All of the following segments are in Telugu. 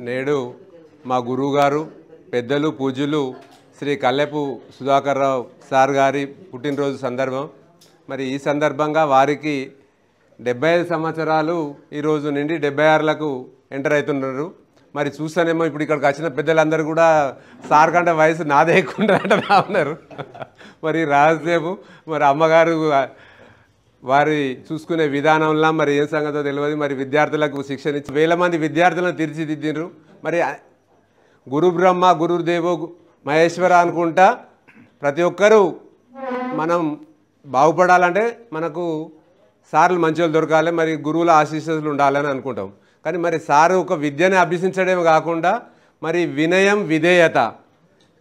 నేడు మా గురువుగారు పెద్దలు పూజ్యులు శ్రీ కల్లెపు సుధాకర్ రావు సార్ గారి పుట్టినరోజు సందర్భం. మరి ఈ సందర్భంగా వారికి 75 సంవత్సరాలు ఈరోజు నుండి 76లకు ఎంటర్ అవుతున్నారు. మరి చూస్తానేమో ఇప్పుడు ఇక్కడికి వచ్చిన పెద్దలందరూ కూడా సార్ కంటే వయసు నాదే ఎక్కువ అంటా ఉన్నారు. మరి రాజసేపు మరి అమ్మగారు వారి చూసుకునే విధానంలో మరి ఏం సంగతో తెలియదు. మరి విద్యార్థులకు శిక్షణ ఇచ్చి వేల మంది విద్యార్థులను తీర్చిదిద్దిండ్రు. మరి గురు బ్రహ్మ గురుదేవో మహేశ్వర అనుకుంటా ప్రతి ఒక్కరూ మనం బాగుపడాలంటే మనకు సార్లు మంచిగా దొరకాలి, మరి గురువుల ఆశీస్సులు ఉండాలని అనుకుంటాం. కానీ మరి సారు ఒక విద్యని అభ్యసించడమే కాకుండా మరి వినయం విధేయత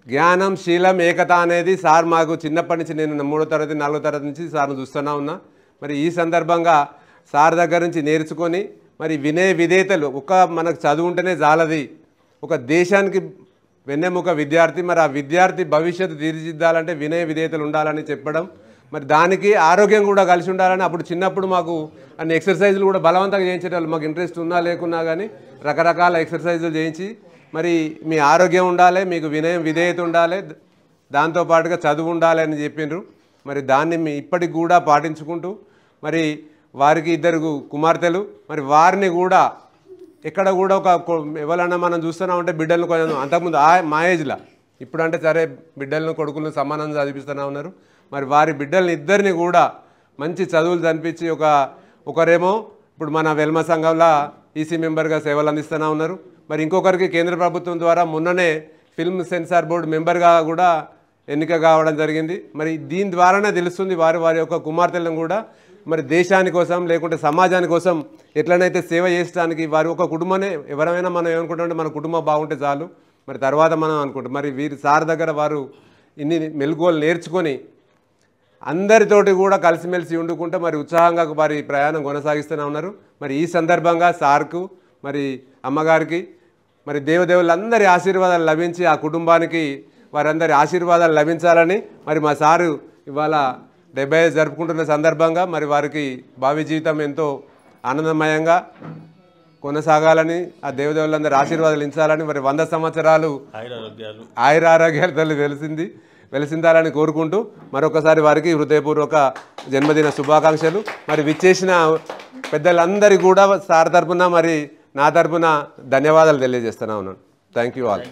జ్ఞానం శీలం ఏకత అనేది సార్ మాకు చిన్నప్పటి నుంచి నేను 3వ తరగతి 4వ తరగతి నుంచి సార్ను చూస్తూనే ఉన్నా. మరి ఈ సందర్భంగా సార్ దగ్గర నుంచి నేర్చుకొని మరి వినయ విధేయతలు మనకు చదువు ఉంటేనే చాలది, ఒక దేశానికి వెన్నెముక విద్యార్థి. మరి ఆ విద్యార్థి భవిష్యత్తు తీర్చిదిద్దాలంటే వినయ విధేయతలు ఉండాలని చెప్పడం, మరి దానికి ఆరోగ్యం కూడా కలిసి ఉండాలని అప్పుడు చిన్నప్పుడు మాకు అన్ని ఎక్సర్సైజులు కూడా బలవంతంగా చేయించేటప్పుడు మాకు ఇంట్రెస్ట్ ఉన్నా లేకున్నా కానీ రకరకాల ఎక్సర్సైజులు చేయించి మరి మీ ఆరోగ్యం ఉండాలి, మీకు వినయం విధేయత ఉండాలి, దాంతోపాటుగా చదువు ఉండాలి అని చెప్పిండ్రు. మరి దాన్ని ఇప్పటికి కూడా పాటించుకుంటూ మరి వారికి 2 కుమార్తెలు, మరి వారిని కూడా ఎక్కడ కూడా ఎవరన్నా మనం చూస్తూనే ఉంటే బిడ్డలను కొంచెం అంతకుముందు మా ఏజ్లో ఇప్పుడంటే సరే బిడ్డలను కొడుకులను సమానంగా చదివిస్తూనే ఉన్నారు. మరి వారి బిడ్డల్ని 2ని కూడా మంచి చదువులు చదివించి ఒకరేమో ఇప్పుడు మన వెల్మ సంఘంలో ఈసీ మెంబర్గా సేవలు అందిస్తూనే ఉన్నారు. మరి ఇంకొకరికి కేంద్ర ప్రభుత్వం ద్వారా మొన్ననే ఫిల్మ్ సెన్సార్ బోర్డు మెంబర్గా కూడా ఎన్నిక కావడం జరిగింది. మరి దీని ద్వారానే తెలుస్తుంది వారి యొక్క కుమార్తెలను కూడా మరి దేశాని కోసం లేకుంటే సమాజాని కోసం ఎట్లనైతే సేవ చేయడానికి వారి ఒక కుటుంబాన్ని ఎవరైనా మనం ఏమనుకుంటామంటే మన కుటుంబం బాగుంటే చాలు, మరి తర్వాత మనం అనుకుంటాం. మరి వీరి సార్ దగ్గర వారు ఇన్ని మెలకువలు నేర్చుకొని అందరితోటి కూడా కలిసిమెలిసి ఉండుకుంటూ మరి ఉత్సాహంగా వారి ప్రయాణం కొనసాగిస్తూనే ఉన్నారు. మరి ఈ సందర్భంగా సార్కు మరి అమ్మగారికి మరి దేవదేవులందరి ఆశీర్వాదాలు లభించి ఆ కుటుంబానికి వారందరి ఆశీర్వాదాలు లభించాలని మరి మా సారు ఇవాళ 75 జరుపుకుంటున్న సందర్భంగా మరి వారికి భావి జీవితం ఎంతో ఆనందమయంగా కొనసాగాలని ఆ దేవదేవులందరి ఆశీర్వాదాలు ఇచ్చాలని మరి 100 సంవత్సరాలు ఆయురారోగ్యాలు వెలిసిందాలని కోరుకుంటూ మరొకసారి వారికి హృదయపూర్వక జన్మదిన శుభాకాంక్షలు. మరి విచ్చేసిన పెద్దలందరికీ కూడా సార్ తరపున మరి నా తరపున ధన్యవాదాలు తెలియజేస్తున్నా ఉన్నాను. Thank you all.